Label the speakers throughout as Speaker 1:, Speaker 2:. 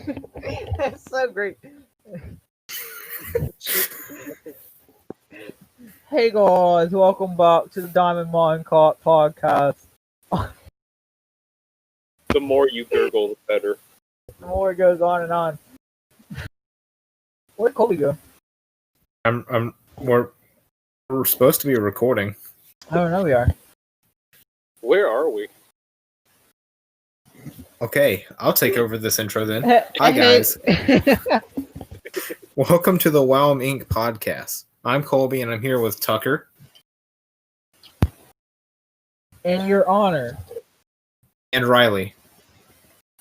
Speaker 1: That's so great. Hey guys, welcome back to the Diamond Minecart podcast.
Speaker 2: The more you gurgle, the better.
Speaker 1: The more it goes on and on. Where'd Colby go?
Speaker 3: We're supposed to be recording.
Speaker 1: I don't know. We are.
Speaker 2: Where are we?
Speaker 3: Okay, I'll take over this intro then. Hi guys. Welcome to the WOWM Inc. podcast. I'm Colby and I'm here with Tucker.
Speaker 1: In your honor.
Speaker 3: And Riley.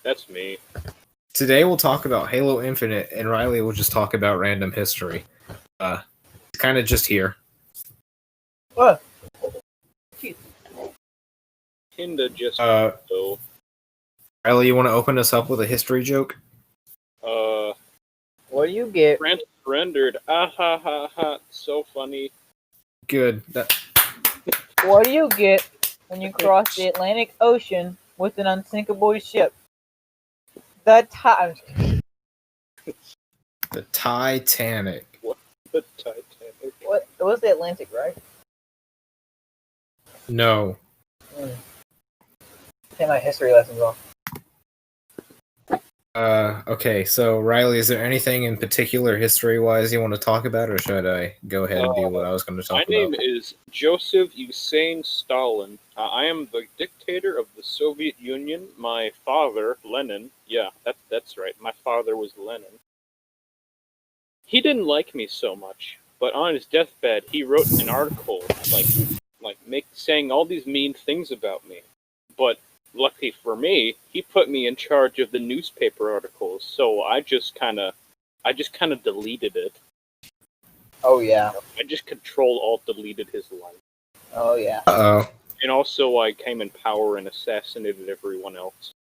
Speaker 2: That's me.
Speaker 3: Today we'll talk about Halo Infinite and Riley will just talk about random history. It's kind of just here.
Speaker 1: What?
Speaker 2: Kinda just so.
Speaker 3: Riley, you want to open us up with a history joke?
Speaker 1: What do you get?
Speaker 2: France surrendered. Ah ha ha ha. So funny.
Speaker 3: Good.
Speaker 1: What do you get when you cross the Atlantic Ocean with an unsinkable ship? The
Speaker 3: Titanic.
Speaker 2: What? The Titanic.
Speaker 1: What? It was the Atlantic, right?
Speaker 3: No.
Speaker 1: Take my history lessons off.
Speaker 3: Okay, so Riley, is there anything in particular history-wise you want to talk about, or should I go ahead and do what I was going to talk about?
Speaker 2: My name is Joseph Usain Stalin. I am the dictator of the Soviet Union. My father, Lenin, yeah, that's right, my father was Lenin. He didn't like me so much, but on his deathbed, he wrote an article, saying all these mean things about me. But lucky for me, he put me in charge of the newspaper articles, so I just kind of deleted it.
Speaker 1: Oh yeah.
Speaker 2: I just Control-Alt-deleted his life.
Speaker 1: Oh yeah.
Speaker 3: Uh-oh.
Speaker 2: And also, I came in power and assassinated everyone else.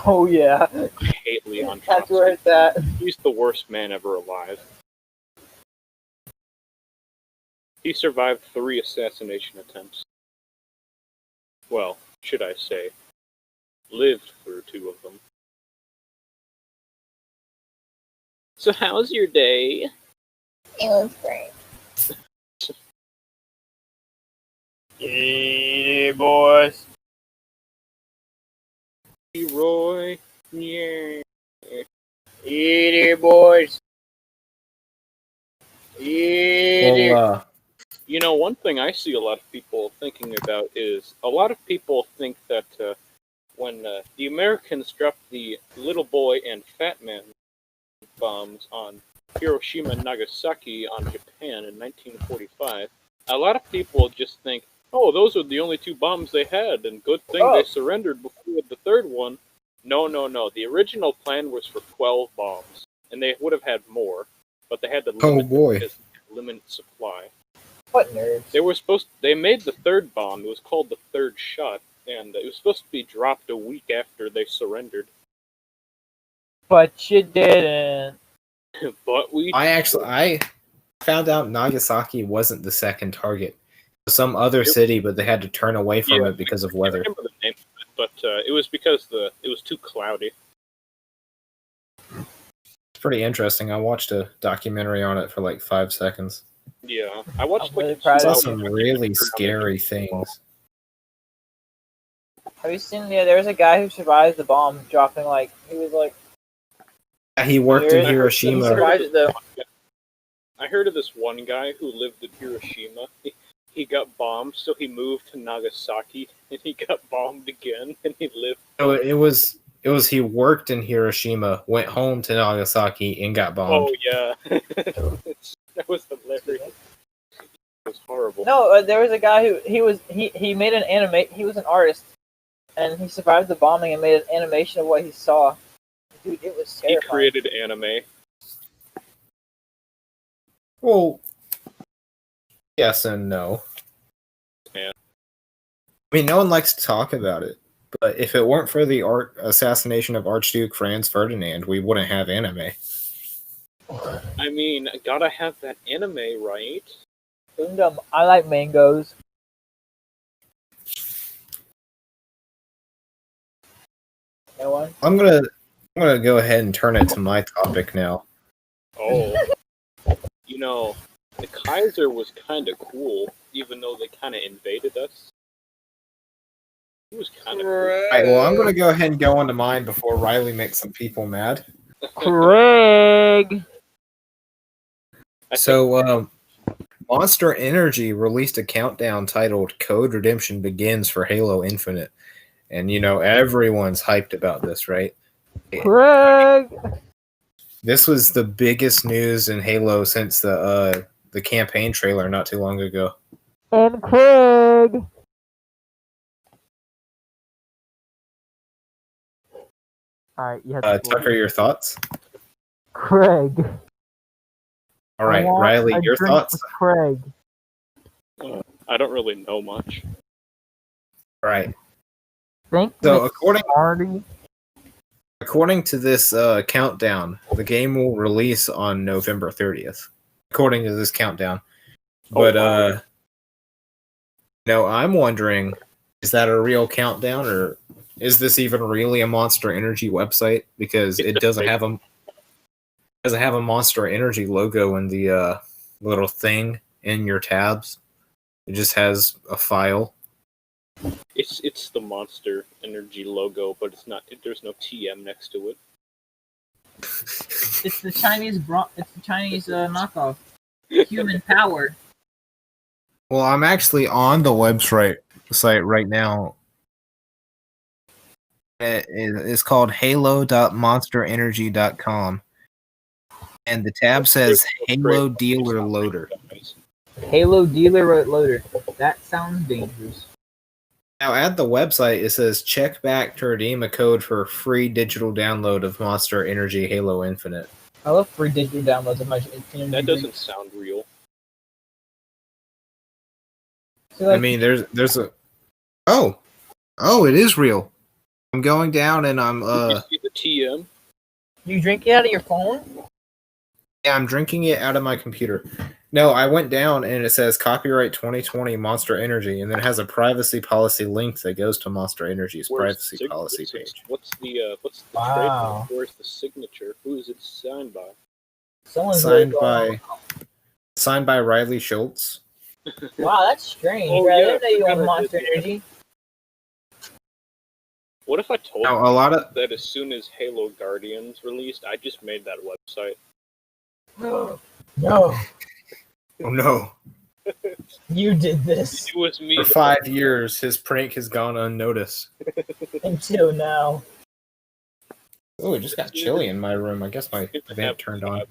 Speaker 1: Oh yeah.
Speaker 2: I hate Leon
Speaker 1: That's
Speaker 2: Trotsky.
Speaker 1: where it's at.
Speaker 2: He's the worst man ever alive. He survived 3 assassination attempts. Well, should I say, lived through 2 of them. So how's your day?
Speaker 1: It was great.
Speaker 2: Yeah, boys. Roy, yeah.
Speaker 1: Eat it, boys. Eat it.
Speaker 3: Well,
Speaker 2: You know, one thing I see a lot of people thinking about is a lot of people think that when the Americans dropped the little boy and fat man bombs on Hiroshima and Nagasaki on Japan in 1945, a lot of people just think, oh, those are the only 2 bombs they had, and good thing they surrendered before the 3rd one. No. The original plan was for 12 bombs, and they would have had more, but they had to limit supply.
Speaker 1: What nerds?
Speaker 2: They made the 3rd bomb. It was called the 3rd shot, and it was supposed to be dropped a week after they surrendered.
Speaker 1: But you didn't.
Speaker 2: But
Speaker 3: I found out Nagasaki wasn't the 2nd target. It was some other city, but they had to turn away from it because of weather.
Speaker 2: I remember the name of it, but it was because it was too cloudy.
Speaker 3: It's pretty interesting. I watched a documentary on it for like 5 seconds.
Speaker 2: Yeah, I watched
Speaker 1: really
Speaker 3: I
Speaker 1: proud
Speaker 3: saw
Speaker 1: of
Speaker 3: some really scary things.
Speaker 1: Have you seen? Yeah, there was a guy who survived the bomb dropping.
Speaker 3: He worked in
Speaker 1: He
Speaker 3: Hiroshima.
Speaker 1: survived it though.
Speaker 2: I heard of this one guy who lived in Hiroshima. He got bombed, so he moved to Nagasaki, and he got bombed again, and he lived.
Speaker 3: So it was he worked in Hiroshima, went home to Nagasaki, and got bombed.
Speaker 2: Oh yeah, that was hilarious. It was horrible.
Speaker 1: No, there was a guy who he made an He was an artist, and he survived the bombing and made an animation of what he saw. Dude, it was terrifying.
Speaker 2: He created anime.
Speaker 3: Well, yes and no.
Speaker 2: Yeah.
Speaker 3: I mean, no one likes to talk about it, but if it weren't for the assassination of Archduke Franz Ferdinand, we wouldn't have anime.
Speaker 2: I mean, gotta have that anime, right?
Speaker 1: I like mangoes. No one?
Speaker 3: I'm gonna I'm gonna go ahead and turn it to my topic now.
Speaker 2: Oh, you know, the Kaiser was kind of cool, even though they kind of invaded us. It was kind of cool.
Speaker 3: Alright, well, I'm gonna go ahead and go on to mine before Riley makes some people mad.
Speaker 1: Craig.
Speaker 3: So, Monster Energy released a countdown titled Code Redemption Begins for Halo Infinite. And, everyone's hyped about this, right?
Speaker 1: Craig.
Speaker 3: This was the biggest news in Halo since the campaign trailer not too long ago.
Speaker 1: And Craig. Alright, you have to
Speaker 3: Tucker, your thoughts?
Speaker 1: Craig.
Speaker 3: All right, Riley, your thoughts?
Speaker 1: Craig.
Speaker 2: I don't really know much.
Speaker 3: All right.
Speaker 1: So
Speaker 3: according to this countdown, the game will release on November 30th. According to this countdown. But I'm wondering, is that a real countdown, or is this even really a Monster Energy website? Because it doesn't have a Monster Energy logo in the little thing in your tabs. It just has a file.
Speaker 2: It's the Monster Energy logo, but it's not. There's no TM next to it.
Speaker 1: It's the Chinese knockoff. Human power.
Speaker 3: Well, I'm actually on the website right now. It's called halo.monsterenergy.com. And the tab says Halo Dealer Loader.
Speaker 1: Halo Dealer Loader. That sounds dangerous.
Speaker 3: Now, at the website, it says check back to redeem a code for a free digital download of Monster Energy Halo Infinite.
Speaker 1: I love free digital downloads of my
Speaker 2: That doesn't sound real.
Speaker 1: So,
Speaker 3: I mean, there's a... Oh, it is real. I'm going down and I'm...
Speaker 2: You see the TM?
Speaker 1: You drink it out of your phone?
Speaker 3: Yeah, I'm drinking it out of my computer. No, I went down and it says copyright 2020 Monster Energy, and then it has a privacy policy link that goes to Monster Energy's privacy policy page.
Speaker 2: What's the
Speaker 1: Wow.
Speaker 2: trademark? Where's the signature? Who is it signed by?
Speaker 3: Signed by Riley Schultz.
Speaker 1: Wow, that's strange.
Speaker 2: Oh,
Speaker 1: I
Speaker 2: yeah,
Speaker 1: didn't know you
Speaker 2: I
Speaker 1: own Monster
Speaker 2: did, yeah.
Speaker 1: Energy.
Speaker 2: What if I told
Speaker 3: Now,
Speaker 2: you that as soon as Halo Guardians released, I just made that website?
Speaker 1: No.
Speaker 3: Oh no.
Speaker 1: You did this.
Speaker 2: It was me.
Speaker 3: For 5 years, his prank has gone unnoticed.
Speaker 1: Until now.
Speaker 3: Oh, it just got chilly in my room. I guess my vent turned on.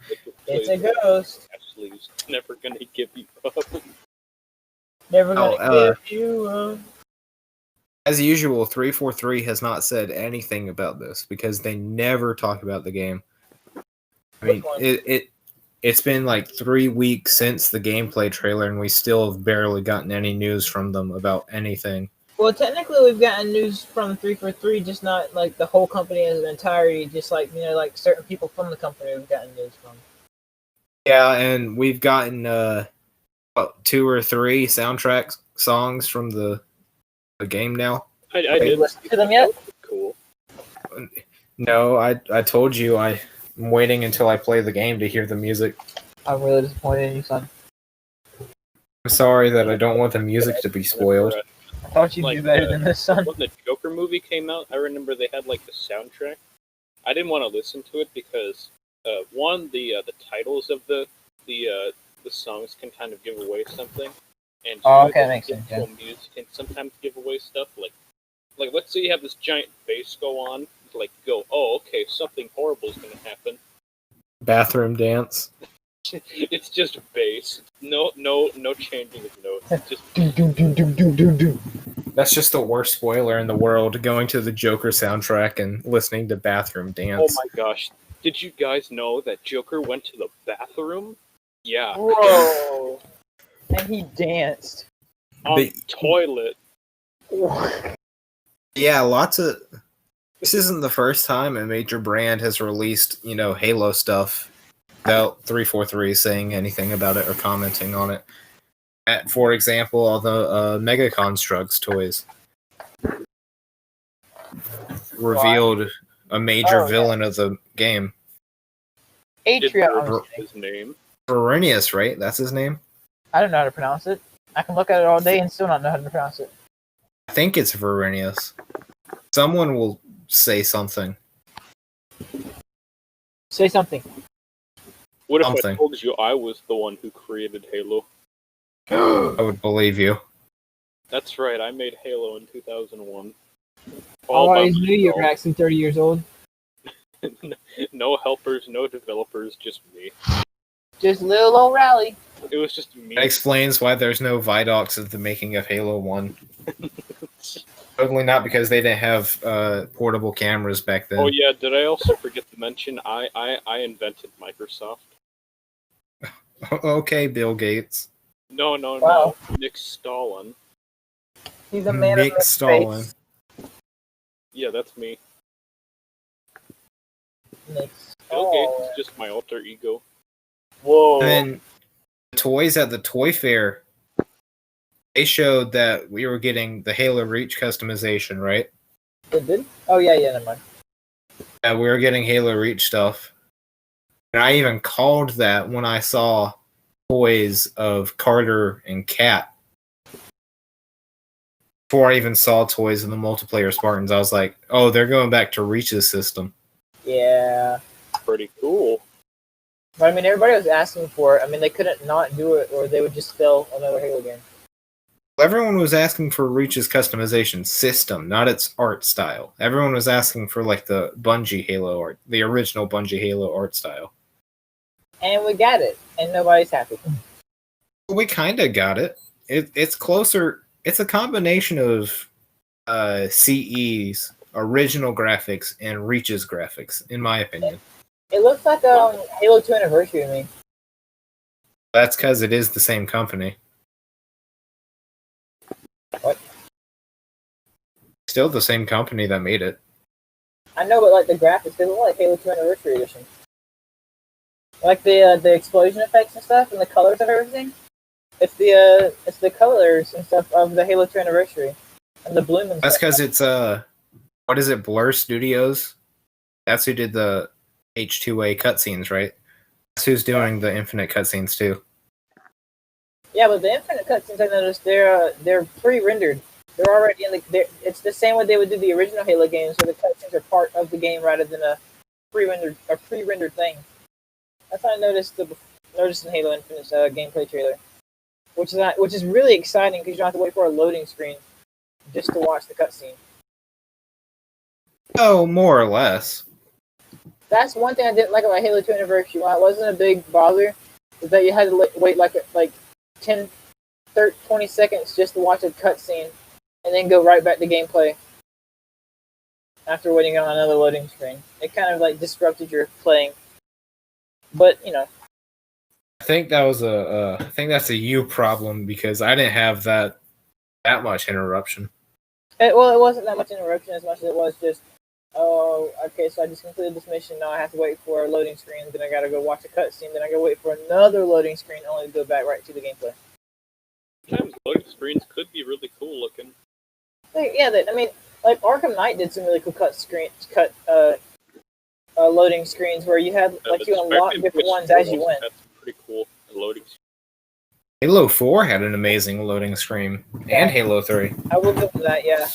Speaker 1: It's a ghost.
Speaker 2: Ashley's never gonna give you up.
Speaker 1: Never gonna give you up.
Speaker 3: As usual, 343 has not said anything about this because they never talk about the game. I mean, it's been like 3 weeks since the gameplay trailer, and we still have barely gotten any news from them about anything.
Speaker 1: Well, technically, we've gotten news from 343, just not like the whole company as an entirety. Just like like certain people from the company we've gotten news from.
Speaker 3: Yeah, and we've gotten 2 or 3 soundtrack songs from the game now.
Speaker 2: I did
Speaker 1: listen to them yet?
Speaker 2: Cool.
Speaker 3: No, I told you I'm waiting until I play the game to hear the music.
Speaker 1: I'm really disappointed in you, son.
Speaker 3: I'm sorry that I don't want the music to be spoiled.
Speaker 1: I thought you'd do better than this, son.
Speaker 2: When the Joker movie came out, I remember they had like the soundtrack. I didn't want to listen to it because one, the titles of the songs can kind of give away something, and
Speaker 1: okay, makes sense. Yeah.
Speaker 2: Music can sometimes give away stuff. Like let's say you have this giant bass go on, like go, oh okay, something horrible is going to happen.
Speaker 3: Bathroom dance.
Speaker 2: It's just bass. No changing of notes. It's just
Speaker 1: do.
Speaker 3: That's just the worst spoiler in the world, going to the Joker soundtrack and listening to Bathroom Dance.
Speaker 2: Oh my gosh. Did you guys know that Joker went to the bathroom? Yeah.
Speaker 1: Whoa. And he danced.
Speaker 2: On the toilet.
Speaker 3: Yeah, this isn't the first time a major brand has released, Halo stuff without 343 saying anything about it or commenting on it. For example, all the Mega Constructs toys revealed a major
Speaker 1: Oh, yeah.
Speaker 3: villain of the game.
Speaker 2: Did
Speaker 1: Atria.
Speaker 2: Virgil his name?
Speaker 3: Verenius, right? That's his name?
Speaker 1: I don't know how to pronounce it. I can look at it all day and still not know how to pronounce it.
Speaker 3: I think it's Verenius. Someone will say something.
Speaker 1: Say something.
Speaker 2: What if I
Speaker 3: Something.
Speaker 2: told you I was the one who created Halo?
Speaker 3: I would believe you.
Speaker 2: That's right, I made Halo in 2001.
Speaker 1: I
Speaker 2: All by
Speaker 1: always knew you were
Speaker 2: myself.
Speaker 1: actually 30 years old.
Speaker 2: No helpers, no developers, just me.
Speaker 1: Just little old Rally.
Speaker 2: It was just me.
Speaker 3: That explains why there's no Vidocs of the making of Halo 1. Totally not because they didn't have portable cameras back then.
Speaker 2: Oh yeah, did I also forget to mention I invented Microsoft?
Speaker 3: Okay, Bill Gates.
Speaker 2: No,
Speaker 1: Wow.
Speaker 2: Nick Stalin.
Speaker 1: He's a man
Speaker 3: Nick
Speaker 1: of many
Speaker 3: Stalin.
Speaker 1: faiths.
Speaker 2: Yeah, that's me.
Speaker 1: Nick
Speaker 2: Bill Gates
Speaker 1: Stalin.
Speaker 2: is just my alter ego.
Speaker 1: Whoa.
Speaker 3: And then the toys at the toy fair, they showed that we were getting the Halo Reach customization, right?
Speaker 1: It did? Oh, yeah, never mind.
Speaker 3: Yeah, we were getting Halo Reach stuff. And I even called that when I saw toys of Carter and Kat. Before I even saw toys of the multiplayer Spartans, I was like, oh, they're going back to Reach's system.
Speaker 1: Yeah.
Speaker 2: Pretty cool.
Speaker 1: But I mean, everybody was asking for it. I mean, they couldn't not do it, or they would just fail another Halo game.
Speaker 3: Everyone was asking for Reach's customization system, not its art style. Everyone was asking for like the Bungie Halo art, the original Bungie Halo art style.
Speaker 1: And we got it, and nobody's happy.
Speaker 3: We kind of got it. It's closer. It's a combination of CE's original graphics and Reach's graphics, in my opinion.
Speaker 1: It looks like Halo 2 Anniversary to me.
Speaker 3: That's because it is the same company.
Speaker 1: What?
Speaker 3: Still the same company that made it.
Speaker 1: I know, but like the graphics, they look like Halo 2 Anniversary Edition. Like the explosion effects and stuff, and the colors of everything. It's the colors and stuff of the Halo 2 Anniversary, and the bloom and
Speaker 3: That's
Speaker 1: stuff.
Speaker 3: because it's what is it? Blur Studios. That's who did the H2A cutscenes, right? That's who's doing the Infinite cutscenes too.
Speaker 1: Yeah, but the Infinite cutscenes, I noticed they're pre-rendered. They're already in the. It's the same way they would do the original Halo games, where the cutscenes are part of the game rather than a pre-rendered thing. That's what I noticed in Halo Infinite's gameplay trailer, which is really exciting because you don't have to wait for a loading screen just to watch the cutscene.
Speaker 3: Oh, more or less.
Speaker 1: That's one thing I didn't like about Halo 2 Anniversary. Why it wasn't a big bother is that you had to wait like 10, 30, 20 seconds just to watch a cutscene and then go right back to gameplay after waiting on another loading screen. It kind of like disrupted your playing. But, you know.
Speaker 3: I think that was I think that's a you problem because I didn't have that much interruption.
Speaker 1: It wasn't that much interruption as much as it was just, oh, okay, so I just completed this mission. Now I have to wait for a loading screen. Then I got to go watch a cutscene. Then I got to wait for another loading screen only to go back right to the gameplay.
Speaker 2: Sometimes loading screens could be really cool looking.
Speaker 1: Yeah, I mean, like Arkham Knight did some really cool loading screens where you had you unlock different ones as you went.
Speaker 2: That's pretty cool. Loading.
Speaker 3: Halo 4 had an amazing loading screen, and Halo 3.
Speaker 1: I will give them that, yeah.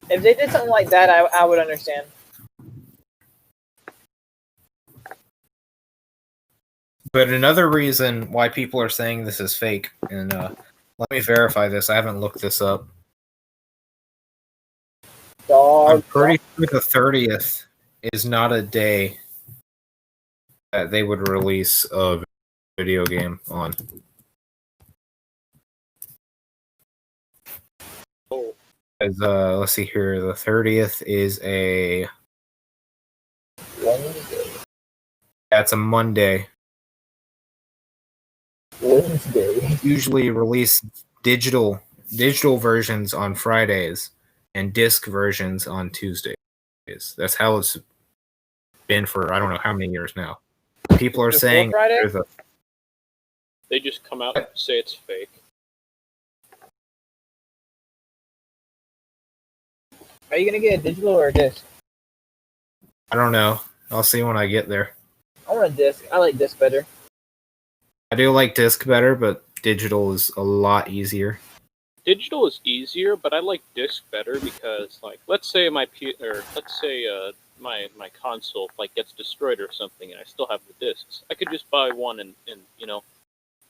Speaker 1: If they did something like that, I would understand.
Speaker 3: But another reason why people are saying this is fake, and let me verify this. I haven't looked this up. I'm pretty sure the 30th is not a day that they would release a video game on.
Speaker 2: Oh.
Speaker 3: As let's see here, the 30th is a
Speaker 1: Wednesday.
Speaker 3: That's a Monday.
Speaker 1: Wednesday.
Speaker 3: Usually release digital versions on Fridays and disc versions on Tuesdays. That's how it's been for I don't know how many years now. People are saying
Speaker 2: they just come out and say it's fake.
Speaker 1: Are you gonna get a digital or a disc?
Speaker 3: I don't know. I'll see when I get there.
Speaker 1: I want a disc. I like disc better.
Speaker 3: I do like disc better, but digital is a lot easier.
Speaker 2: Digital is easier, but I like disc better because, like, let's say my my console like gets destroyed or something, and I still have the discs. I could just buy one and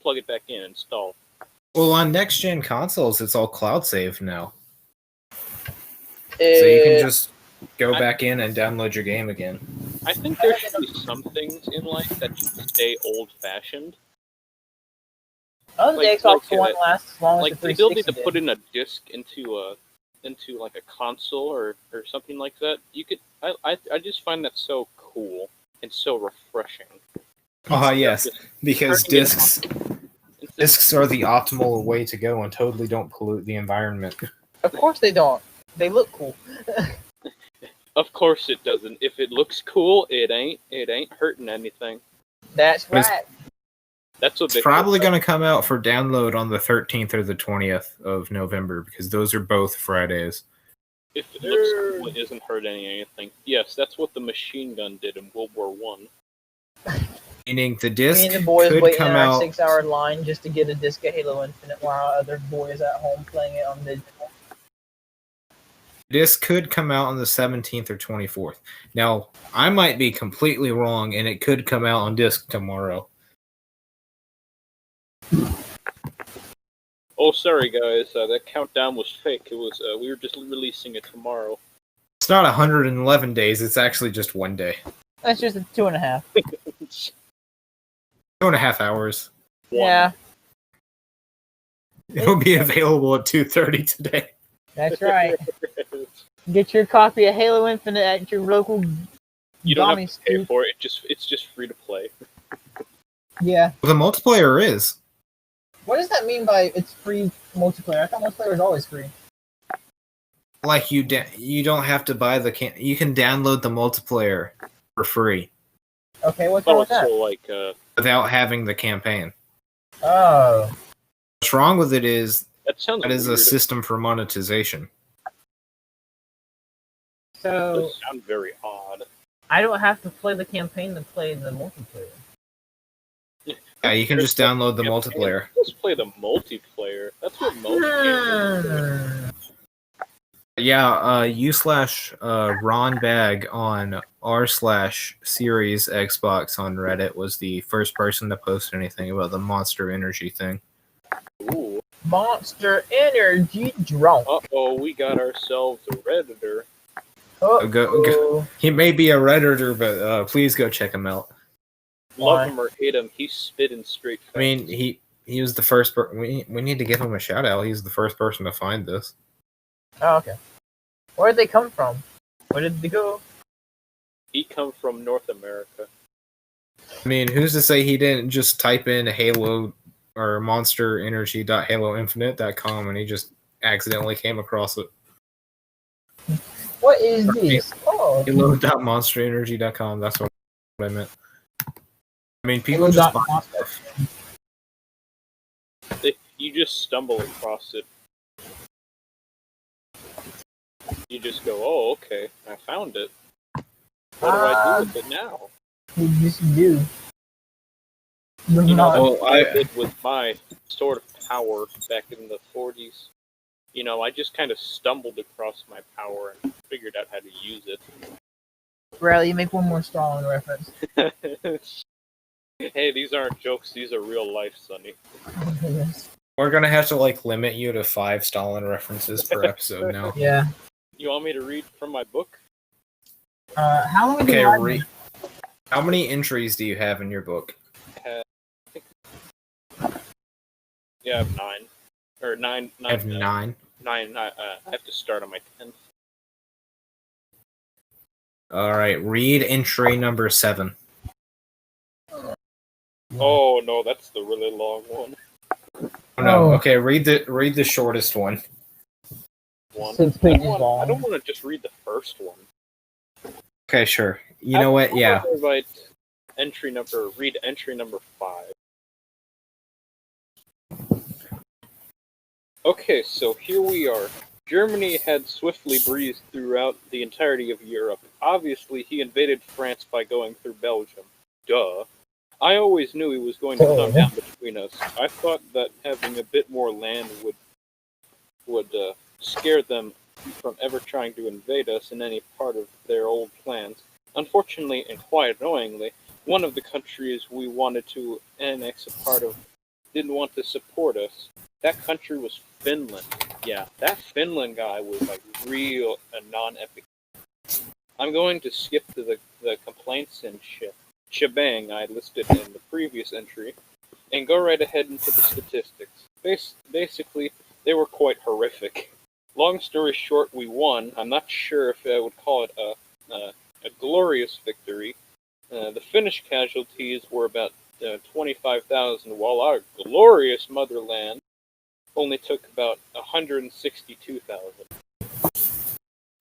Speaker 2: plug it back in, and install.
Speaker 3: Well, on next gen consoles, it's all cloud saved now, so you can just go back in and download your game again.
Speaker 2: I think there should be some things in life that should stay old fashioned.
Speaker 1: I don't think the Xbox One lasts as long as
Speaker 2: Like
Speaker 1: the
Speaker 2: the ability
Speaker 1: 360
Speaker 2: to
Speaker 1: did.
Speaker 2: put in a disc into like a console or something like that. You could I just find that so cool and so refreshing.
Speaker 3: Yes, because
Speaker 2: Turning it
Speaker 3: discs are the optimal way to go and totally don't pollute the environment.
Speaker 1: Of course they don't. They look cool.
Speaker 2: Of course it doesn't. If it looks cool, it ain't hurting anything.
Speaker 1: That's right.
Speaker 2: That's what
Speaker 3: It's probably going to come out for download on the 13th or the 20th of November because those are both Fridays.
Speaker 2: If it looks cool, it isn't hurting anything. Yes, that's what the machine gun did in World War One.
Speaker 3: Meaning the disc
Speaker 1: Me and the boys
Speaker 3: could
Speaker 1: waiting
Speaker 3: come
Speaker 1: in our
Speaker 3: out.
Speaker 1: 6-hour line just to get a disc of Halo Infinite while other boys at home playing it on digital.
Speaker 3: This could come out on the 17th or 24th. Now, I might be completely wrong, and it could come out on disc tomorrow.
Speaker 2: Oh, sorry guys, that countdown was fake. It was we were just releasing it tomorrow.
Speaker 3: It's not 111 days. It's actually just 1 day.
Speaker 1: That's just a 2.5.
Speaker 3: 2.5 hours.
Speaker 1: Yeah,
Speaker 3: It'll be available at 2:30 today.
Speaker 1: that's right. Get your copy of Halo Infinite at your local.
Speaker 2: You don't
Speaker 1: Donnie
Speaker 2: have to pay
Speaker 1: Scoop.
Speaker 2: for it. It's just free to play.
Speaker 1: Yeah.
Speaker 3: The multiplayer is.
Speaker 1: What does that mean by it's free multiplayer? I thought multiplayer was always free.
Speaker 3: Like you don't have to buy the you can download the multiplayer for free
Speaker 1: Okay, what's wrong with that?
Speaker 2: So like
Speaker 3: without having the campaign.
Speaker 1: Oh.
Speaker 3: What's wrong with it is
Speaker 2: that sounds
Speaker 3: that is
Speaker 2: weird.
Speaker 3: a system for monetization.
Speaker 2: It
Speaker 1: So
Speaker 2: does sound very odd.
Speaker 1: I don't have to play the campaign to play the multiplayer.
Speaker 3: Yeah, you can just download the multiplayer.
Speaker 2: Just play the multiplayer. That's what most games do.
Speaker 3: Yeah, /Ron Bag on r/series Xbox on Reddit was the first person to post anything about the Monster Energy thing.
Speaker 2: Ooh.
Speaker 1: Monster Energy drone.
Speaker 2: Uh-oh, we got ourselves a Redditor.
Speaker 3: Go. He may be a Redditor, but please go check him out.
Speaker 2: Love him or hate him, he's spitting straight facts.
Speaker 3: I mean, he was the first we need to give him a shout out. He's the first person to find this.
Speaker 1: Oh, okay. Where did they come from? Where did they go?
Speaker 2: He come from North America.
Speaker 3: I mean, who's to say he didn't just type in Halo or monsterenergy.haloinfinite.com and he just accidentally came across it?
Speaker 1: What is this? Oh,
Speaker 3: Halo.monsterenergy.com. That's what I meant. I mean, people just buy stuff.
Speaker 2: You just stumble across it. You just go, oh, okay, I found it. What do I do with it now?
Speaker 1: You just do.
Speaker 2: You know, I did with my sword of power back in the 40s. You know, I just kind of stumbled across my power and figured out how to use it.
Speaker 1: Riley, you make one more Stalin reference.
Speaker 2: Hey, these aren't jokes, these are real life, Sonny.
Speaker 1: Oh, goodness.
Speaker 3: We're gonna have to limit you to 5 Stalin references per episode now.
Speaker 1: Yeah.
Speaker 2: You want me to read from my book?
Speaker 1: How long have you
Speaker 3: Okay, how many entries do you have in your book?
Speaker 2: Yeah, I have 9. Or 9.
Speaker 3: I have 9.
Speaker 2: 9. I have to start on my 10th.
Speaker 3: Alright, read entry number 7.
Speaker 2: Oh no, that's the really long one.
Speaker 3: Oh, no, okay, read the shortest one.
Speaker 1: 6 pages long.
Speaker 2: I don't want to just read the first one.
Speaker 3: Okay, sure. You know what? Yeah.
Speaker 2: Read entry number 5. Okay, so here we are. Germany had swiftly breezed throughout the entirety of Europe. Obviously, he invaded France by going through Belgium. Duh. I always knew he was going to come down between us. I thought that having a bit more land would scare them from ever trying to invade us in any part of their old plans. Unfortunately, and quite annoyingly, one of the countries we wanted to annex a part of didn't want to support us. That country was Finland. Yeah, that Finland guy was like real a non-epic. I'm going to skip to the complaints and shebang I listed in the previous entry and go right ahead into the statistics. Basically, they were quite horrific. Long story short, we won. I'm not sure if I would call it a glorious victory. The Finnish casualties were about 25,000, while our glorious motherland only took about 162,000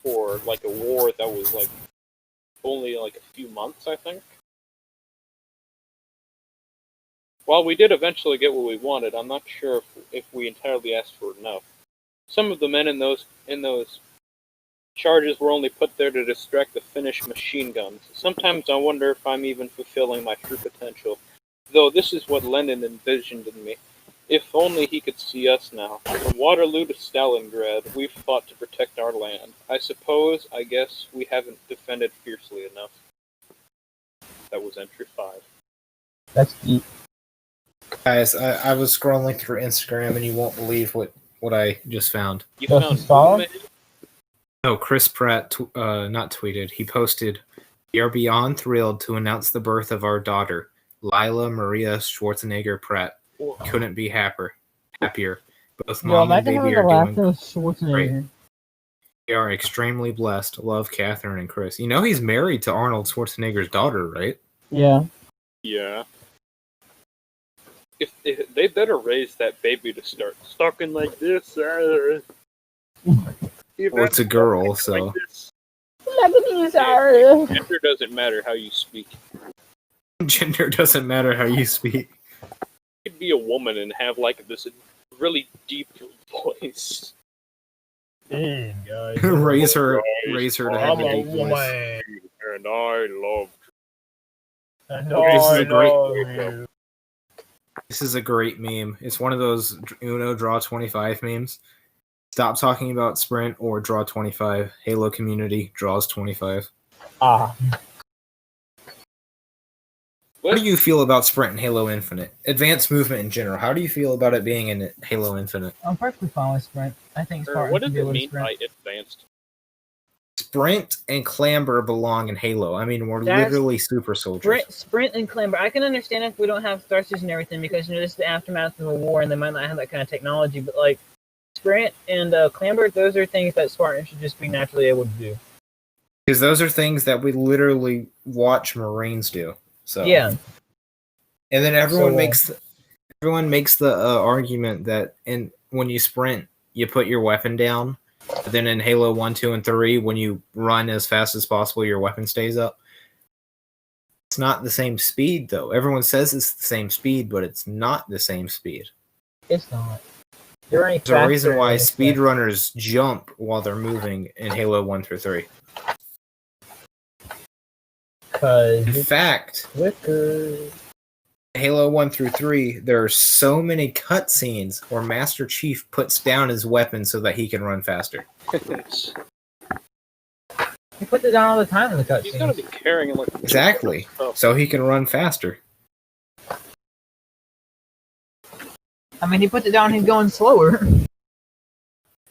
Speaker 2: for like a war that was like only like a few months, I think. While we did eventually get what we wanted, I'm not sure if we entirely asked for enough. Some of the men in those charges were only put there to distract the Finnish machine guns. Sometimes I wonder if I'm even fulfilling my true potential, though this is what Lenin envisioned in me. If only he could see us now. From Waterloo to Stalingrad, we've fought to protect our land. I guess, we haven't defended fiercely enough. That was entry 5.
Speaker 1: That's deep.
Speaker 3: Guys, I was scrolling through Instagram and you won't believe what I just found.
Speaker 2: You
Speaker 1: Justice
Speaker 2: found
Speaker 1: Stalin?
Speaker 3: No, Chris Pratt not tweeted. He posted, "We are beyond thrilled to announce the birth of our daughter, Lila Maria Schwarzenegger Pratt. Couldn't be happier. Both mom and baby are doing
Speaker 1: Schwarzenegger.
Speaker 3: We are extremely blessed. Love, Catherine and Chris." You know he's married to Arnold Schwarzenegger's daughter, right?
Speaker 1: Yeah.
Speaker 2: Yeah. If they better raise that baby to start talking like this.
Speaker 3: Well, it's a girl, so.
Speaker 2: Like gender doesn't matter how you speak.
Speaker 3: Gender doesn't matter how you speak.
Speaker 2: You could be a woman and have like this really deep voice.
Speaker 1: Hey, guys.
Speaker 3: raise her to have a deep voice.
Speaker 2: And I love.
Speaker 3: This is a great meme. It's one of those Uno Draw 25 memes. Stop talking about Sprint or Draw 25. Halo community draws 25.
Speaker 1: Ah.
Speaker 3: How do you feel about Sprint and Halo Infinite? Advanced movement in general. How do you feel about it being in Halo Infinite?
Speaker 1: I'm perfectly fine with Sprint. I think it's
Speaker 2: What does it mean by advanced?
Speaker 3: Sprint and Clamber belong in Halo. I mean, we're literally super soldiers.
Speaker 1: Sprint and Clamber. I can understand if we don't have thrusters and everything because this is the aftermath of a war and they might not have that kind of technology. But like Sprint and Clamber, those are things that Spartans should just be naturally able to do.
Speaker 3: Because those are things that we literally watch Marines do. So
Speaker 1: yeah.
Speaker 3: And then everyone makes the argument that when you sprint, you put your weapon down. But then in Halo 1, 2, and 3, when you run as fast as possible, your weapon stays up. It's not the same speed, though. Everyone says it's the same speed, but it's not the same speed.
Speaker 1: It's not.
Speaker 3: There's a reason why speedrunners jump while they're moving in Halo 1 through 3. In fact, Halo 1 through 3, there are so many cutscenes where Master Chief puts down his weapon so that he can run faster.
Speaker 1: He puts it down all the time in the cutscenes.
Speaker 2: He's gonna be carrying it like
Speaker 3: exactly, so he can run faster.
Speaker 1: I mean, he puts it down, he's going slower.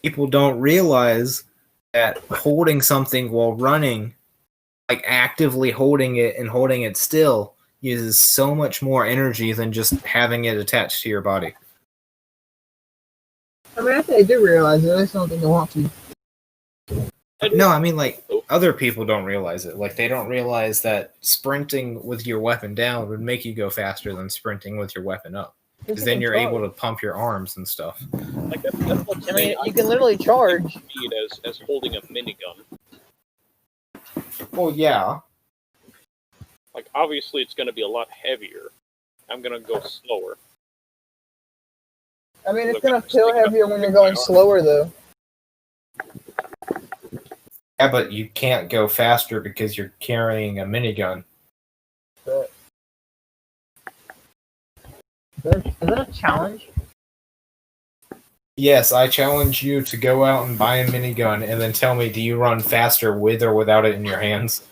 Speaker 3: People don't realize that holding something while running, like actively holding it and holding it still, uses so much more energy than just having it attached to your body.
Speaker 1: I mean, I think they do realize it. I just don't think they want to.
Speaker 3: No, I mean, like, other people don't realize it. Like, they don't realize that sprinting with your weapon down would make you go faster than sprinting with your weapon up. Because then you're able to pump your arms and stuff.
Speaker 2: Like that's
Speaker 1: I mean, you can literally charge.
Speaker 2: Speed as holding a minigun.
Speaker 3: Well, yeah.
Speaker 2: Like, obviously, it's going to be a lot heavier. I'm going to go slower.
Speaker 1: I mean, it's going to feel heavier when you're going slower, though.
Speaker 3: Yeah, but you can't go faster because you're carrying a minigun.
Speaker 1: But is that a challenge?
Speaker 3: Yes, I challenge you to go out and buy a minigun and then tell me, do you run faster with or without it in your hands?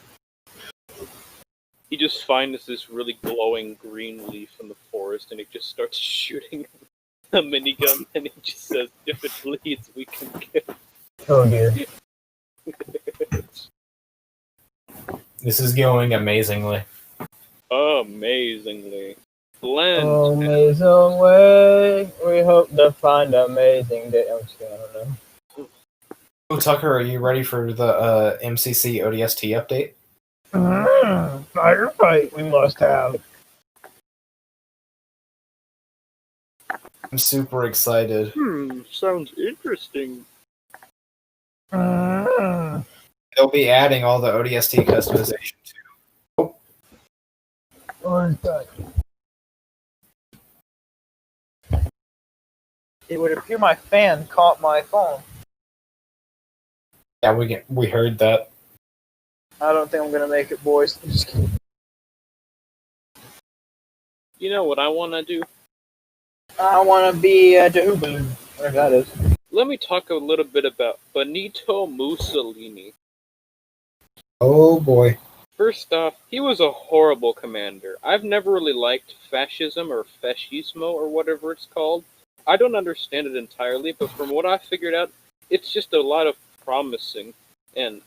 Speaker 2: He just finds this really glowing green leaf in the forest, and he just starts shooting a minigun, and he just says, "If it bleeds, we can kill."
Speaker 1: Oh dear.
Speaker 3: This is going amazingly.
Speaker 2: Amazingly. Blend.
Speaker 1: Amazing way. We hope to find amazing day. I'm just kidding, I don't know.
Speaker 3: Oh, Tucker, are you ready for the MCC ODST update?
Speaker 1: Firefight we must have.
Speaker 3: I'm super excited.
Speaker 2: Sounds interesting.
Speaker 1: Mm.
Speaker 3: They'll be adding all the ODST customization too.
Speaker 1: What is that? It would appear my fan caught my phone.
Speaker 3: Yeah, we heard that.
Speaker 1: I don't think I'm gonna make it, boys. I'm just kidding.
Speaker 2: You know what I want to do?
Speaker 1: I want to be Jehuba, whatever that is.
Speaker 2: Let me talk a little bit about Benito Mussolini.
Speaker 3: Oh boy.
Speaker 2: First off, he was a horrible commander. I've never really liked fascism or fascismo or whatever it's called. I don't understand it entirely, but from what I figured out, it's just a lot of promising and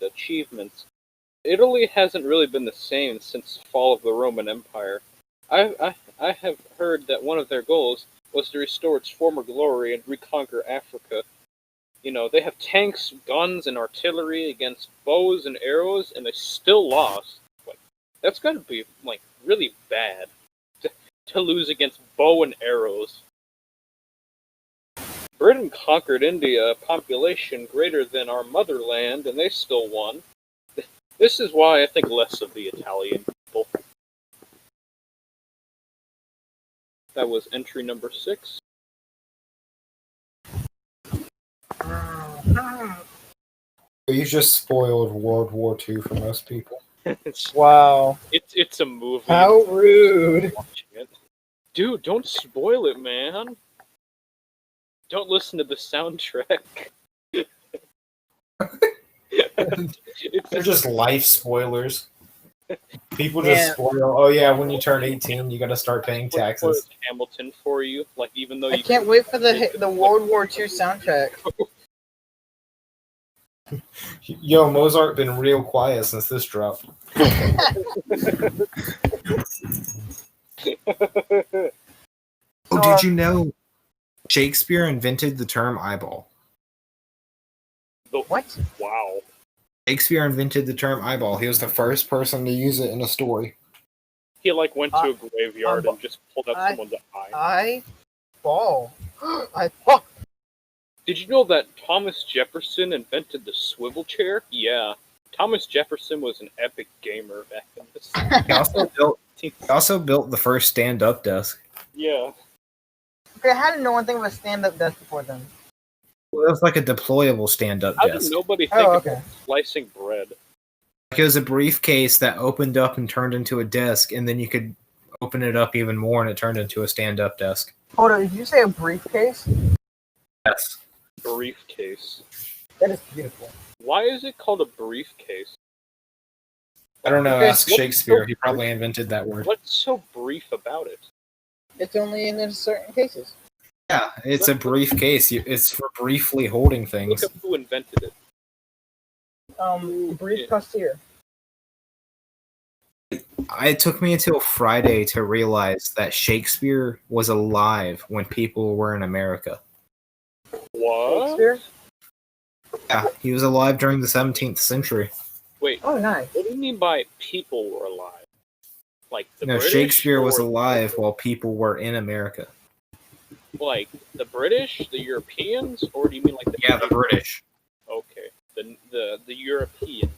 Speaker 2: achievements. Italy hasn't really been the same since the fall of the Roman Empire. I have heard that one of their goals was to restore its former glory and reconquer Africa. You know, they have tanks, guns, and artillery against bows and arrows, and they still lost. Like, that's gotta be, like, really bad to lose against bow and arrows. Britain conquered India, a population greater than our motherland, and they still won. This is why I think less of the Italian people. That was entry number 6.
Speaker 3: You just spoiled World War II for most people.
Speaker 1: Wow.
Speaker 2: It's a movie.
Speaker 1: How rude.
Speaker 2: Watching it. Dude, don't spoil it, man. Don't listen to the soundtrack.
Speaker 3: They're just life spoilers. People just spoil. Oh yeah, when you turn 18, you gotta start paying taxes.
Speaker 2: Hamilton for you, like even though
Speaker 1: I can't wait for the World War II soundtrack.
Speaker 3: Yo, Mozart been real quiet since this dropped. Oh, did you know Shakespeare invented the term eyeball?
Speaker 1: What?
Speaker 2: Wow.
Speaker 3: Shakespeare invented the term eyeball. He was the first person to use it in a story.
Speaker 2: He like went to a graveyard and just pulled out someone's eye.
Speaker 1: Eyeball.
Speaker 2: Did you know that Thomas Jefferson invented the swivel chair? Yeah. Thomas Jefferson was an epic gamer back in this.
Speaker 3: He also built the first stand-up desk.
Speaker 2: Yeah.
Speaker 1: Okay, I hadn't known one thing about stand-up desk before then.
Speaker 3: Well, it was like a deployable stand-up
Speaker 2: How
Speaker 3: desk.
Speaker 2: did nobody think about slicing bread?
Speaker 3: It was a briefcase that opened up and turned into a desk, and then you could open it up even more, and it turned into a stand-up desk.
Speaker 1: Hold on, did you say a briefcase?
Speaker 3: Yes.
Speaker 2: Briefcase.
Speaker 1: That is beautiful.
Speaker 2: Why is it called a briefcase?
Speaker 3: I don't know. Ask Shakespeare. He probably invented that word.
Speaker 2: What's so brief about it?
Speaker 1: It's only in certain cases.
Speaker 3: Yeah, it's a briefcase. It's for briefly holding things.
Speaker 2: Look up who invented it.
Speaker 1: Briefcastier.
Speaker 3: It took me until Friday to realize that Shakespeare was alive when people were in America.
Speaker 2: What?
Speaker 1: Shakespeare?
Speaker 3: Yeah, he was alive during the 17th century.
Speaker 2: Wait.
Speaker 1: Oh, nice.
Speaker 2: What do you mean by people were alive? Like the
Speaker 3: No,
Speaker 2: British?
Speaker 3: Shakespeare was
Speaker 2: or-
Speaker 3: alive while people were in America.
Speaker 2: Like the British, the Europeans, or do you mean like the
Speaker 3: Yeah, the British.
Speaker 2: Okay, the European.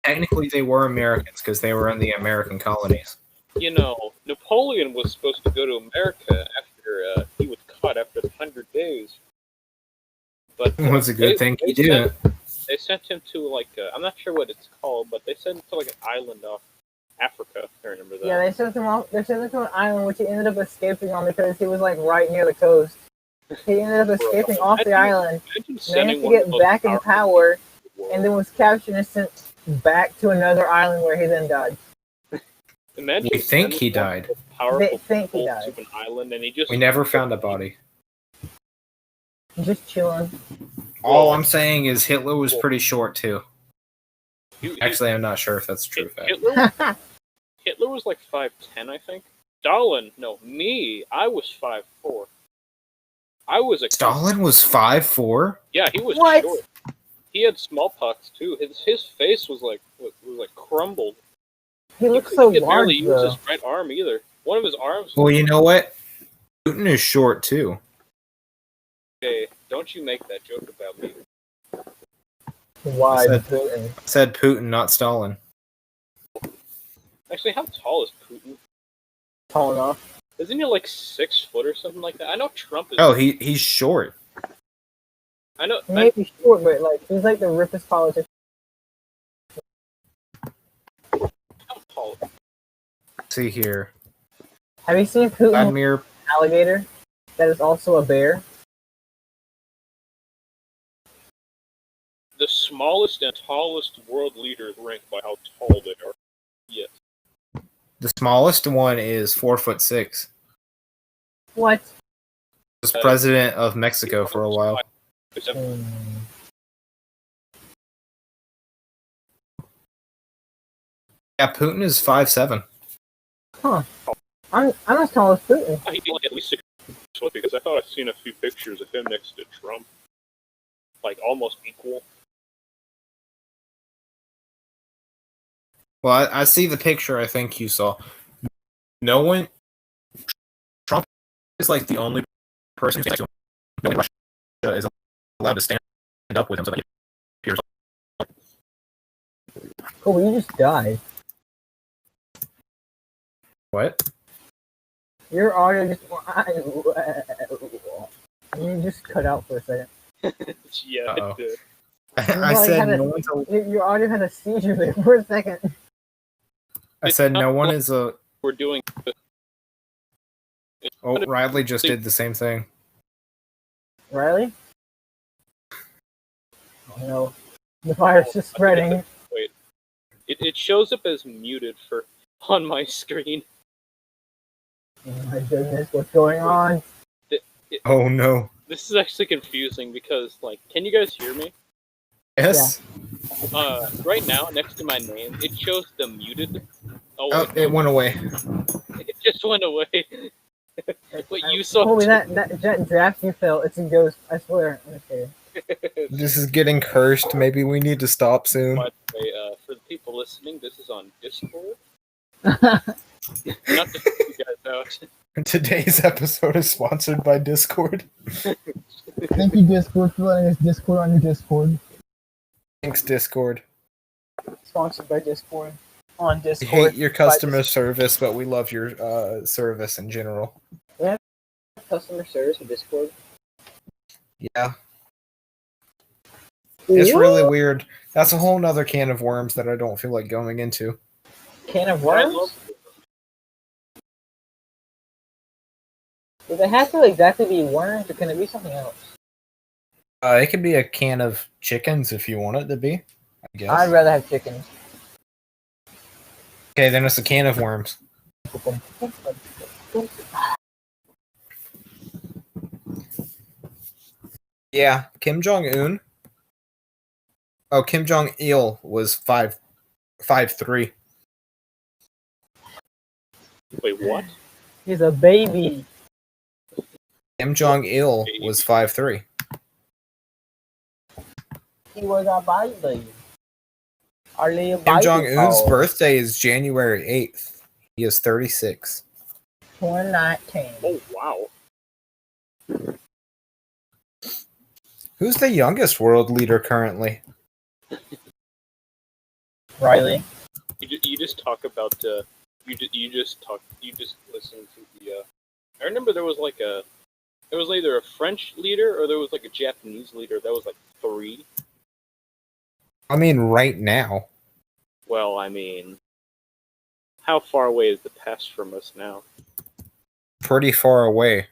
Speaker 3: Technically, they were Americans because they were in the American colonies.
Speaker 2: You know, Napoleon was supposed to go to America after he was caught after 100 days. But
Speaker 3: It was a good thing he did.
Speaker 2: They sent him to like I'm not sure what it's called, but they sent him to like an island off Africa. I remember that.
Speaker 1: Yeah, they sent him off. They sent him to an island, which he ended up escaping on because he was like right near the coast. He ended up escaping off the island, managed to get back in power, and then was captured and sent back to another island where he then died.
Speaker 2: Imagine
Speaker 3: We think he died.
Speaker 1: They think he died.
Speaker 2: To an island, and he just
Speaker 3: We never found a body.
Speaker 1: Just chilling.
Speaker 3: All I'm saying is Hitler was pretty short too.
Speaker 2: He-
Speaker 3: Actually, I'm not sure if that's true.
Speaker 2: Hitler was like 5'10", I think. Stalin, no, me, I was 5'4". I was a
Speaker 3: Stalin was 5'4".
Speaker 2: Yeah, he was
Speaker 1: What?
Speaker 2: short. He had smallpox too. His face was like crumbled.
Speaker 1: He looks so
Speaker 2: He could barely
Speaker 1: large,
Speaker 2: use
Speaker 1: though.
Speaker 2: his right arm either. One of his arms.
Speaker 3: Well, you know what? Putin is short too.
Speaker 2: Okay, don't you make that joke about me.
Speaker 1: Why?
Speaker 3: Said Putin, not Stalin.
Speaker 2: Actually, how tall is Putin?
Speaker 1: Tall enough.
Speaker 2: Isn't he like 6 foot or something like that? I know Trump is.
Speaker 3: Oh, he's short.
Speaker 2: I know.
Speaker 1: He may be short, but like he's like the rippest politician.
Speaker 2: How tall?
Speaker 3: Let's see here.
Speaker 1: Have you seen Putin
Speaker 3: Vladimir.
Speaker 1: alligator? That is also a bear.
Speaker 2: The smallest and tallest world leaders ranked by how tall they are. Yes.
Speaker 3: The smallest one is 4'6".
Speaker 1: What?
Speaker 3: Was president of Mexico for a while. Yeah, Putin is 5'7".
Speaker 1: Huh. I'm as tall as Putin.
Speaker 2: He'd be like at least 6 foot because I thought I'd seen a few pictures of him next to Trump, like almost equal.
Speaker 3: Well, I see the picture I think you saw. No one... Trump is like the only person who's next to him. No one in Russia is allowed to stand up with him so that he appears.
Speaker 1: Oh, you just died.
Speaker 3: What?
Speaker 1: Your audio just... You just cut out for a second.
Speaker 2: Yeah,
Speaker 3: Uh-oh.
Speaker 2: it did.
Speaker 3: I said no one's...
Speaker 1: Your audio had a seizure there for a second.
Speaker 3: I said no one is a...
Speaker 2: We're doing.
Speaker 3: Oh, Riley just did the same thing.
Speaker 1: Riley? Oh no. The virus is spreading.
Speaker 2: Wait. It shows up as muted for on my screen.
Speaker 1: Oh my goodness, what's going on?
Speaker 3: Oh no.
Speaker 2: This is actually confusing because, like, can you guys hear me?
Speaker 3: Yes?
Speaker 2: Right now, next to my name, it shows the muted.
Speaker 3: Oh, it went away.
Speaker 2: It just went away. What you saw?
Speaker 1: Holy, that draft you felt, it's a ghost, I swear. Okay.
Speaker 3: This is getting cursed. Maybe we need to stop soon.
Speaker 2: By the way, for the people listening, this is on Discord. Not to freak you guys out.
Speaker 3: Today's episode is sponsored by Discord.
Speaker 1: Thank you, Discord, for letting us Discord on your Discord.
Speaker 3: Thanks, Discord.
Speaker 1: Sponsored by Discord. On
Speaker 3: We
Speaker 1: Discord.
Speaker 3: hate your customer service, but we love your service in general.
Speaker 1: Customer service for Discord?
Speaker 3: Yeah. It's really weird. That's a whole nother can of worms that I don't feel like going into.
Speaker 1: Can of worms? Does it have to exactly be worms, or can it be something else?
Speaker 3: It could be a can of chickens if you want it to be, I guess.
Speaker 1: I'd rather have chickens.
Speaker 3: Okay, then it's a can of worms. Yeah, Kim Jong-un. Oh, Kim Jong-il was 5'3".
Speaker 2: Wait, what?
Speaker 1: He's a baby.
Speaker 3: Kim Jong-il was 5'3".
Speaker 1: He was a baby.
Speaker 3: Kim Jong-un's birthday is January 8th. He is 36.
Speaker 1: 2019.
Speaker 2: Oh, wow.
Speaker 3: Who's the youngest world leader currently?
Speaker 1: Riley.
Speaker 2: You just talk about you just listen to the. I remember there was either a French leader or there was like a Japanese leader that was like 3.
Speaker 3: I mean, right now.
Speaker 2: Well, I mean, how far away is the past from us now?
Speaker 3: Pretty far away.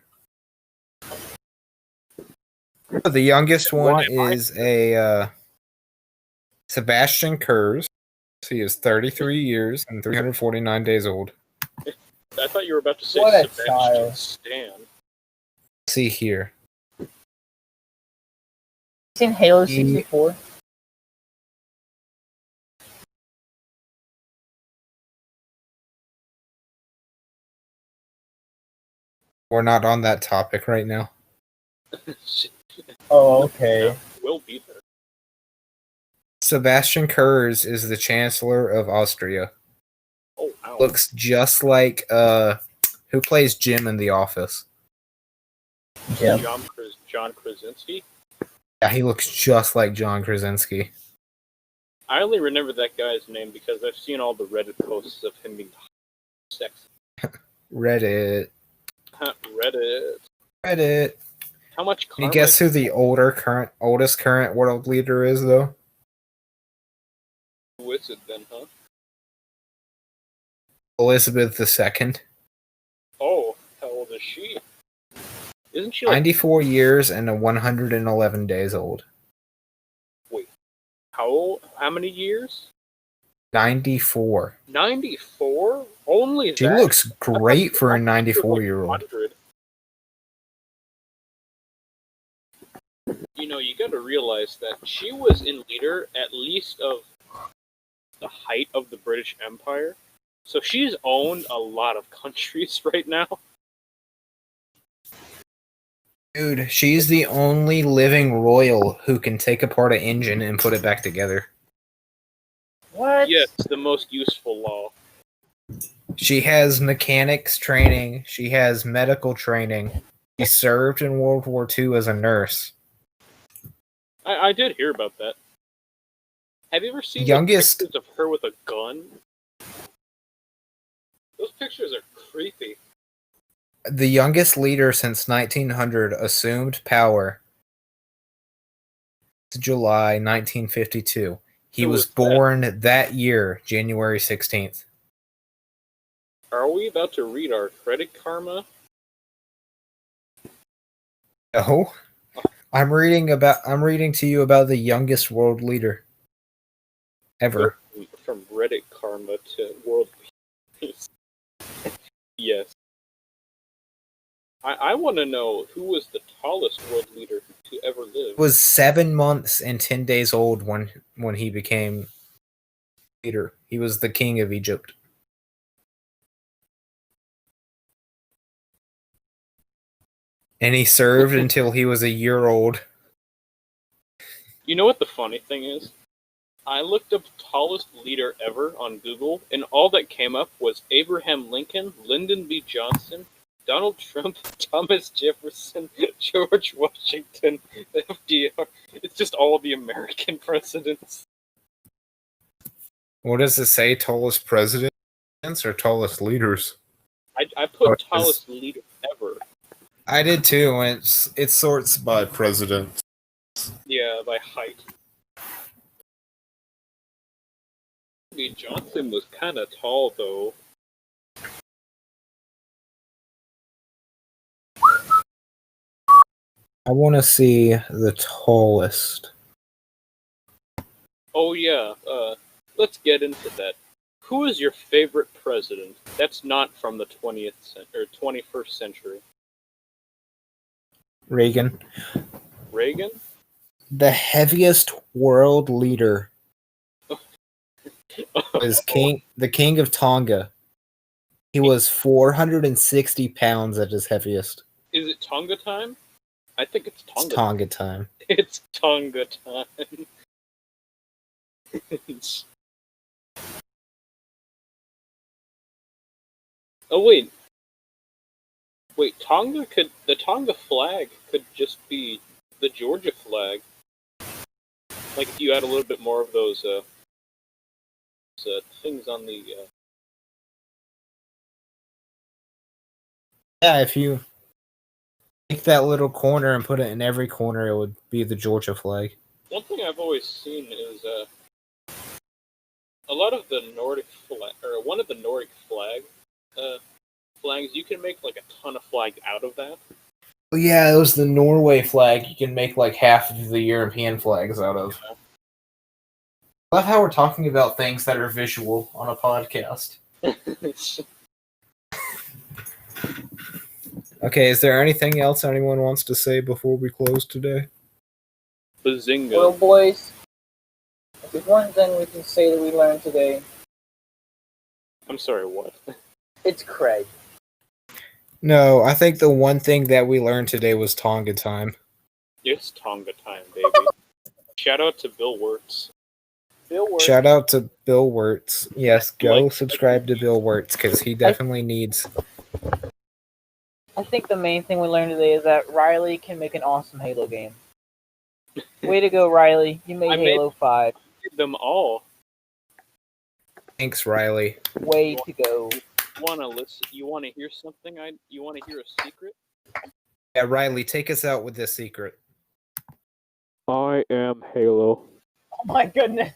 Speaker 3: The youngest one
Speaker 2: Why am I-
Speaker 3: is a Sebastian Kurz. He is 33 years and 349 days old.
Speaker 2: I thought you were about to say
Speaker 1: What a
Speaker 2: Sebastian
Speaker 1: child.
Speaker 2: Stan.
Speaker 3: See here.
Speaker 1: Seen Halo
Speaker 3: He-
Speaker 1: 64?
Speaker 3: We're not on that topic right now.
Speaker 1: Oh, okay.
Speaker 2: Yeah, we'll be there.
Speaker 3: Sebastian Kurz is the Chancellor of Austria.
Speaker 2: Oh, wow.
Speaker 3: Looks just like who plays Jim in The Office.
Speaker 1: Yeah.
Speaker 2: John Krasinski?
Speaker 3: Yeah, he looks just like John Krasinski.
Speaker 2: I only remember that guy's name because I've seen all the Reddit posts of him being sexy.
Speaker 3: Reddit.
Speaker 2: Reddit. How much
Speaker 3: Can you
Speaker 2: karma?
Speaker 3: guess who the oldest current world leader is, though?
Speaker 2: Who is it then, huh?
Speaker 3: Elizabeth II.
Speaker 2: Oh, how old is she? Isn't she like
Speaker 3: 94 years and 111 days old.
Speaker 2: how old? How many years?
Speaker 3: 94.
Speaker 2: 94? Only
Speaker 3: She
Speaker 2: that?
Speaker 3: looks great for a
Speaker 2: I thought she was
Speaker 3: 94-year-old.
Speaker 2: 100. You know, you gotta realize that she was in leader at least of the height of the British Empire. So she's owned a lot of countries right now.
Speaker 3: Dude, she's the only living royal who can take apart an engine and put it back together.
Speaker 1: What?
Speaker 2: Yes, the most useful law.
Speaker 3: She has mechanics training. She has medical training. She served in World War II as a nurse.
Speaker 2: I did hear about that. Have you ever seen
Speaker 3: Youngest-
Speaker 2: the pictures of her with a gun? Those pictures are creepy.
Speaker 3: The youngest leader since 1900 assumed power July 1952. He
Speaker 2: Who
Speaker 3: was
Speaker 2: was that?
Speaker 3: born that year, January 16th.
Speaker 2: Are we about to read our credit karma?
Speaker 3: No. I'm reading to you about the youngest world leader ever.
Speaker 2: From Reddit karma to world peace. Yes. I want to know who was the tallest world leader to ever live.
Speaker 3: Was 7 months and 10 days old when he became leader. He was the king of Egypt. And he served until he was a year old.
Speaker 2: You know what the funny thing is? I looked up tallest leader ever on Google, and all that came up was Abraham Lincoln, Lyndon B. Johnson, Donald Trump, Thomas Jefferson, George Washington, FDR. It's just all the American presidents.
Speaker 3: What does it say? Tallest presidents or tallest leaders?
Speaker 2: I put
Speaker 3: Oh, it's-
Speaker 2: tallest leader ever.
Speaker 3: I did too, and it sorts by president.
Speaker 2: Yeah, by height. B. Johnson was kind of tall, though.
Speaker 3: I want to see the tallest.
Speaker 2: Oh yeah, let's get into that. Who is your favorite president? That's not from the 21st century.
Speaker 3: Reagan.
Speaker 2: Reagan?
Speaker 3: The heaviest world leader was the king of Tonga. He was 460 pounds at his heaviest.
Speaker 2: Is it Tonga time? I think it's
Speaker 3: It's
Speaker 2: Tonga.
Speaker 3: Tonga time.
Speaker 2: It's Tonga time. Oh wait. Wait, the Tonga flag could just be the Georgia flag. Like if you add a little bit more of those things on the
Speaker 3: Yeah, if you take that little corner and put it in every corner, it would be the Georgia flag.
Speaker 2: one thing I've always seen is a lot of the Nordic flag, or one of the Nordic flags, you can make like a ton of flag out of that.
Speaker 3: Oh, yeah, it was the Norway flag. You can make like half of the European flags out of. I love how we're talking about things that are visual on a podcast. Okay, is there anything else anyone wants to say before we close today?
Speaker 2: Bazinga.
Speaker 1: Well, boys, if there's one thing we can say that we learned today,
Speaker 2: I'm sorry, what?
Speaker 1: it's Craig.
Speaker 3: No, I think the one thing that we learned today was Tonga time.
Speaker 2: It's Tonga time, baby. Shout out to Bill Wirtz.
Speaker 1: Bill Wirtz.
Speaker 3: Shout out to Bill Wirtz. Yes, go subscribe to Bill Wirtz because he definitely needs.
Speaker 1: I think the main thing we learned today is that Riley can make an awesome Halo game. Way to go, Riley. You made Halo 5.
Speaker 2: Them all.
Speaker 3: Thanks, Riley.
Speaker 1: Way to go.
Speaker 2: Wanna listen? You wanna hear something? You wanna hear a secret?
Speaker 3: Yeah, Riley, take us out with this secret.
Speaker 2: I am Halo.
Speaker 1: Oh my goodness.